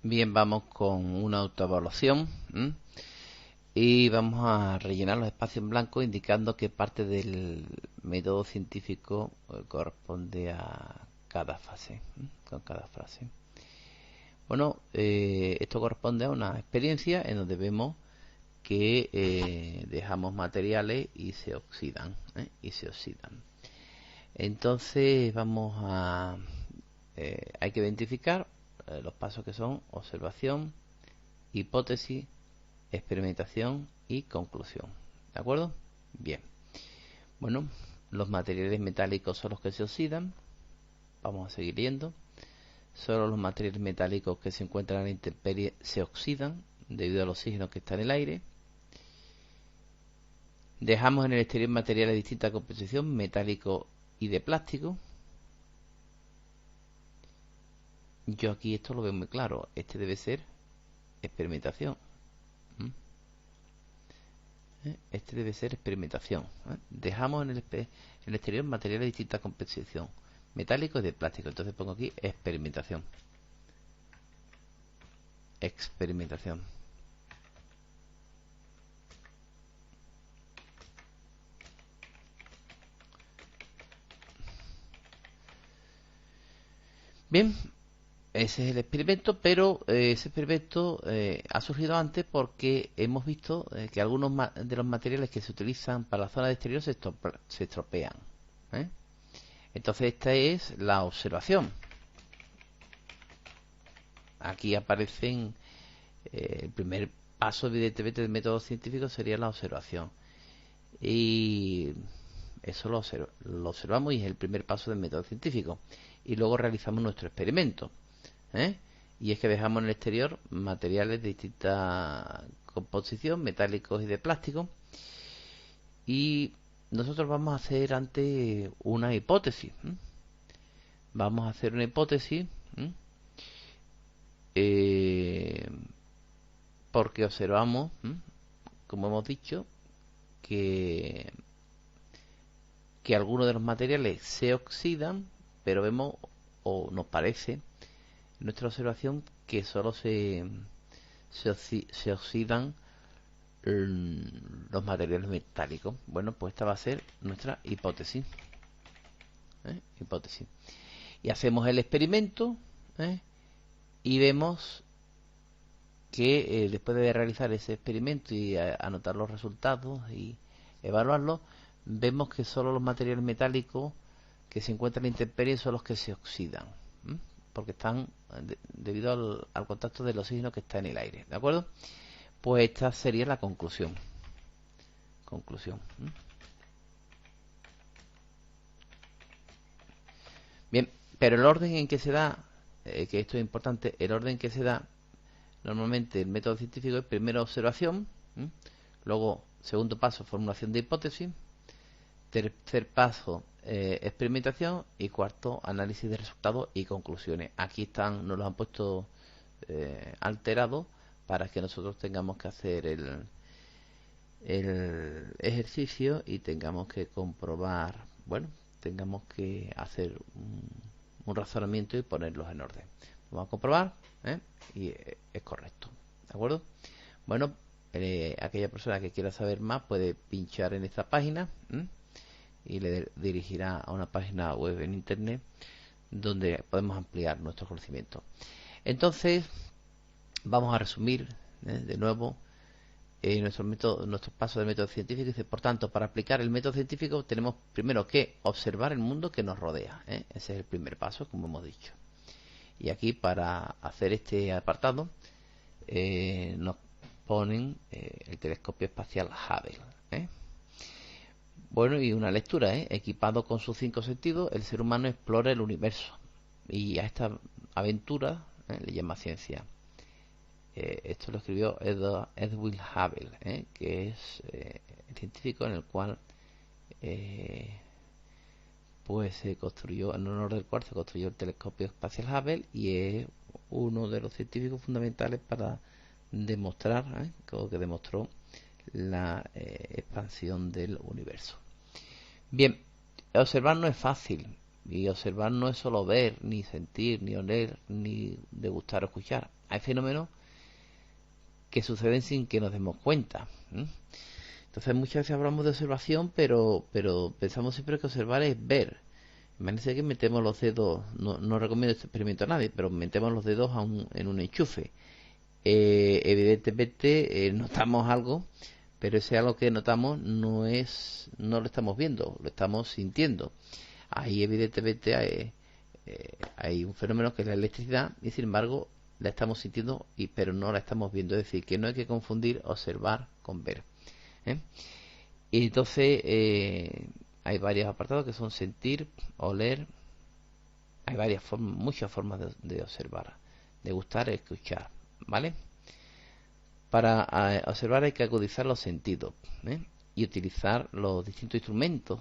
Bien, vamos con una autoevaluación. Y vamos a rellenar los espacios en blanco indicando qué parte del método científico corresponde a cada fase, con cada frase. Bueno, esto corresponde a una experiencia en donde vemos que dejamos materiales y se oxidan, Entonces hay que identificar los pasos que son observación, hipótesis, experimentación y conclusión. ¿De acuerdo? Bien. Bueno, los materiales metálicos son los que se oxidan. Vamos a seguir viendo. Solo los materiales metálicos que se encuentran en la intemperie se oxidan debido al oxígeno que está en el aire. Dejamos en el exterior materiales de distinta composición, metálico y de plástico. Yo aquí esto lo veo muy claro. Este debe ser experimentación. Este debe ser experimentación. Dejamos en el exterior materiales de distinta composición, metálico y de plástico. Entonces pongo aquí experimentación. Experimentación. Bien, ese es el experimento, pero ese experimento ha surgido antes porque hemos visto que algunos de los materiales que se utilizan para la zona de exterior se estropean. ¿eh? Entonces esta es la observación. Aquí aparecen el primer paso, evidentemente, del método científico sería la observación. Y eso lo observamos y es el primer paso del método científico. Y luego realizamos nuestro experimento. Y es que dejamos en el exterior materiales de distinta composición, metálicos y de plástico. Y nosotros vamos a hacer antes una hipótesis. Vamos a hacer una hipótesis. Eh, porque observamos, como hemos dicho, que, que algunos de los materiales se oxidan, pero vemos o nos parece en nuestra observación que solo se oxidan los materiales metálicos. Bueno, pues esta va a ser nuestra hipótesis. Hipótesis. Y hacemos el experimento y vemos que después de realizar ese experimento y anotar los resultados y evaluarlos, vemos que solo los materiales metálicos que se encuentran en la intemperie son los que se oxidan, porque están debido al contacto del oxígeno que está en el aire. ¿De acuerdo? Pues esta sería la conclusión. Conclusión. Bien, pero el orden en que se da, que esto es importante, el orden en que se da normalmente el método científico es primero observación, luego segundo paso formulación de hipótesis, tercer paso experimentación y cuarto análisis de resultados y conclusiones. Aquí están, nos los han puesto alterados para que nosotros tengamos que hacer el ejercicio y tengamos que comprobar, bueno, tengamos que hacer un razonamiento y ponerlos en orden. Vamos a comprobar y es correcto. ¿De acuerdo? Bueno, aquella persona que quiera saber más puede pinchar en esta página y le dirigirá a una página web en internet donde podemos ampliar nuestro conocimiento. Entonces, vamos a resumir de nuevo nuestro paso del método científico. Dice, por tanto, para aplicar el método científico tenemos primero que observar el mundo que nos rodea. Ese es el primer paso, como hemos dicho. Y aquí, para hacer este apartado, nos ponen el telescopio espacial Hubble. Bueno, y una lectura, equipado con sus 5 sentidos, el ser humano explora el universo. Y a esta aventura le llama ciencia. Esto lo escribió Edwin Hubble, que es el científico en el cual pues se construyó, en honor del cual se construyó el telescopio espacial Hubble, y es uno de los científicos fundamentales para demostrar, o que demostró la expansión del universo. Bien, observar no es fácil, y observar no es solo ver, ni sentir, ni oler, ni degustar o escuchar. hay fenómenos que suceden sin que nos demos cuenta. Entonces muchas veces hablamos de observación, pero pensamos siempre que observar es ver. Imagínense que metemos los dedos, no recomiendo este experimento a nadie, pero metemos los dedos en un enchufe. Evidentemente notamos algo, pero ese algo que notamos no lo estamos viendo, lo estamos sintiendo. Ahí evidentemente hay un fenómeno que es la electricidad y sin embargo la estamos sintiendo pero no la estamos viendo. Es decir, que no hay que confundir observar con ver. Y entonces hay varios apartados que son sentir, oler. Hay varias formas, muchas formas de observar, de gustar, escuchar, ¿vale? Para observar hay que agudizar los sentidos y utilizar los distintos instrumentos.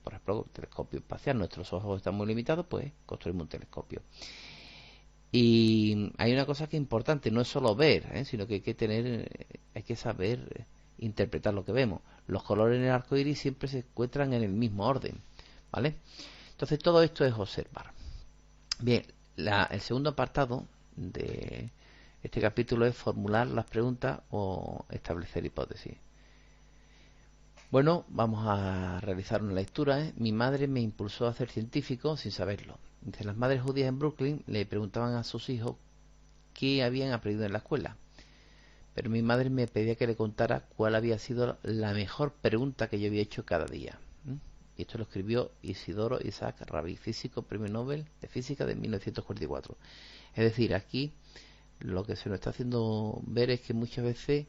Por ejemplo, el telescopio espacial. Nuestros ojos están muy limitados, pues construimos un telescopio. Y hay una cosa que es importante, no es solo ver, sino que hay que saber interpretar lo que vemos. Los colores en el arco iris siempre se encuentran en el mismo orden, ¿vale? Entonces todo esto es observar. Bien, el segundo apartado de este capítulo es formular las preguntas o establecer hipótesis. Bueno, vamos a realizar una lectura. Mi madre me impulsó a ser científico sin saberlo. Dice, las madres judías en Brooklyn le preguntaban a sus hijos qué habían aprendido en la escuela. Pero mi madre me pedía que le contara cuál había sido la mejor pregunta que yo había hecho cada día. Y esto lo escribió Isidoro Isaac Rabi, físico, premio Nobel de Física de 1944. Es decir, aquí lo que se nos está haciendo ver es que muchas veces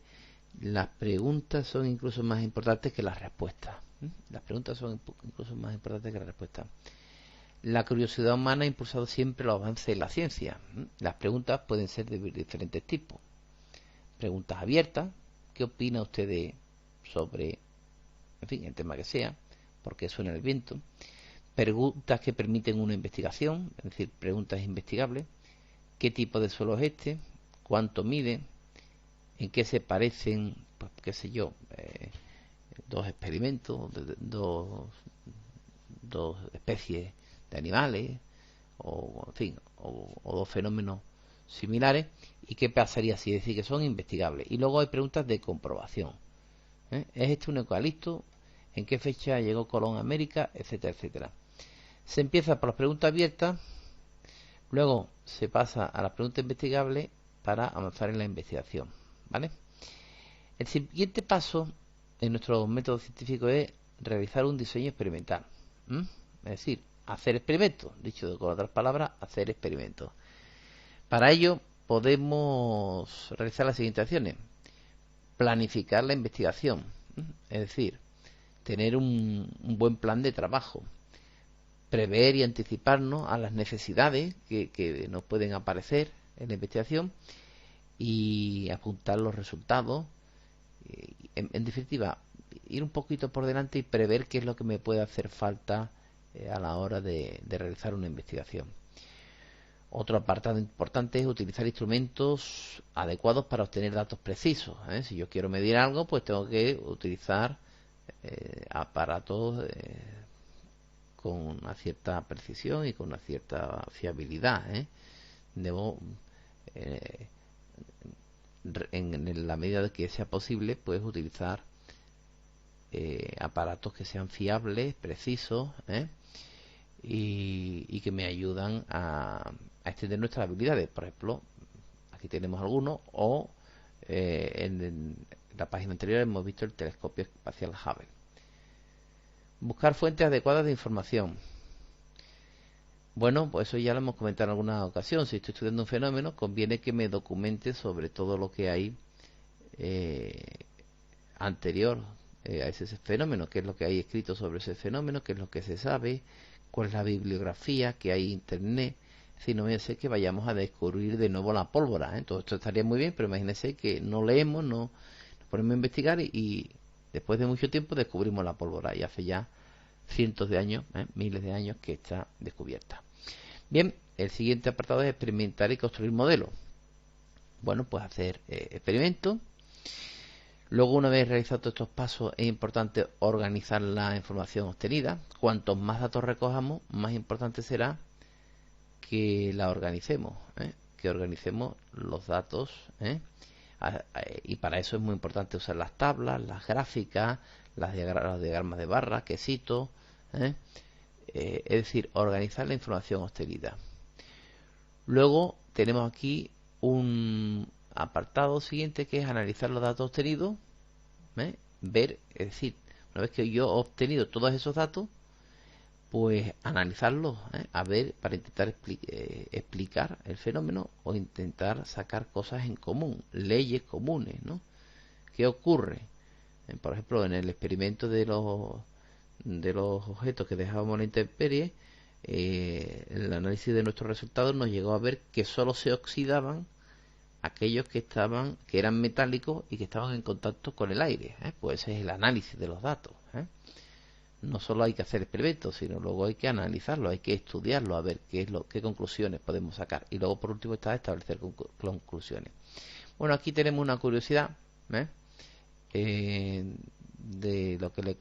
las preguntas son incluso más importantes que las respuestas. Las preguntas son incluso más importantes que las respuestas. La curiosidad humana ha impulsado siempre los avances en la ciencia. Las preguntas pueden ser de diferentes tipos. Preguntas abiertas. ¿Qué opina usted sobre, en fin, el tema que sea? ¿Por qué suena el viento? Preguntas que permiten una investigación, es decir, preguntas investigables. ¿Qué tipo de suelo es este? ¿Cuánto mide? ¿En qué se parecen, pues qué sé yo, dos experimentos, dos especies de animales, o en fin, o dos fenómenos similares? ¿Y qué pasaría si decir que son investigables? Y luego hay preguntas de comprobación. ¿Es este un eucalipto? ¿En qué fecha llegó Colón a América? Etcétera, etcétera. Se empieza por las preguntas abiertas, luego se pasa a las preguntas investigables para avanzar en la investigación, ¿vale? El siguiente paso en nuestro método científico es realizar un diseño experimental. Es decir, hacer experimentos, dicho con otras palabras, hacer experimentos. Para ello podemos realizar las siguientes acciones. Planificar la investigación, es decir, tener un buen plan de trabajo, prever y anticiparnos a las necesidades que nos pueden aparecer en la investigación y apuntar los resultados. En definitiva, ir un poquito por delante y prever qué es lo que me puede hacer falta a la hora de realizar una investigación. Otro apartado importante es utilizar instrumentos adecuados para obtener datos precisos. Si yo quiero medir algo, pues tengo que utilizar aparatos con una cierta precisión y con una cierta fiabilidad. Debo, en la medida de que sea posible, pues utilizar aparatos que sean fiables, precisos, y que me ayudan a extender nuestras habilidades. Por ejemplo, aquí tenemos algunos, o en la página anterior hemos visto el telescopio espacial Hubble. Buscar fuentes adecuadas de información. Bueno, pues eso ya lo hemos comentado en alguna ocasión. Si estoy estudiando un fenómeno, conviene que me documente sobre todo lo que hay anterior a ese fenómeno, qué es lo que hay escrito sobre ese fenómeno, qué es lo que se sabe, cuál es la bibliografía que hay en internet. Si no vaya a ser que vayamos a descubrir de nuevo la pólvora. Todo esto estaría muy bien, pero imagínense que no leemos, no nos ponemos a investigar y después de mucho tiempo descubrimos la pólvora, y hace ya cientos de años, miles de años que está descubierta. Bien, el siguiente apartado es experimentar y construir modelos. Bueno, pues hacer experimentos. Luego, una vez realizados todos estos pasos, es importante organizar la información obtenida. Cuantos más datos recojamos, más importante será que la organicemos. que organicemos los datos, ¿eh? Y para eso es muy importante usar las tablas, las gráficas, los diagramas de barra, quesitos, ¿eh? Es decir, organizar la información obtenida. Luego tenemos aquí un apartado siguiente que es analizar los datos obtenidos, ¿eh? Ver, es decir, una vez que yo he obtenido todos esos datos, pues analizarlos, a ver, para intentar explicar el fenómeno o intentar sacar cosas en común, leyes comunes, ¿no? ¿Qué ocurre? Por ejemplo, en el experimento de los objetos que dejábamos en la intemperie, el análisis de nuestros resultados nos llegó a ver que solo se oxidaban aquellos que eran metálicos y que estaban en contacto con el aire, pues ese es el análisis de los datos, No solo hay que hacer experimentos, sino luego hay que analizarlo, hay que estudiarlo, a ver qué conclusiones podemos sacar. Y luego, por último, está establecer conclusiones. Bueno, aquí tenemos una curiosidad, ¿eh? De lo que le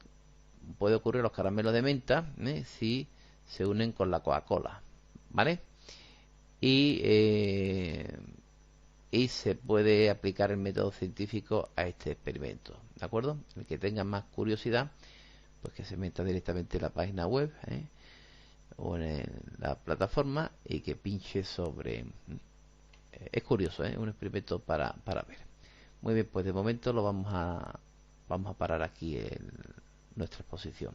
puede ocurrir a los caramelos de menta, si se unen con la Coca-Cola, ¿vale? Y, y se puede aplicar el método científico a este experimento, ¿de acuerdo? El que tenga más curiosidad, pues que se meta directamente en la página web, o en la plataforma y que pinche sobre... Es curioso, un experimento para ver. Muy bien, pues de momento vamos a parar aquí nuestra exposición.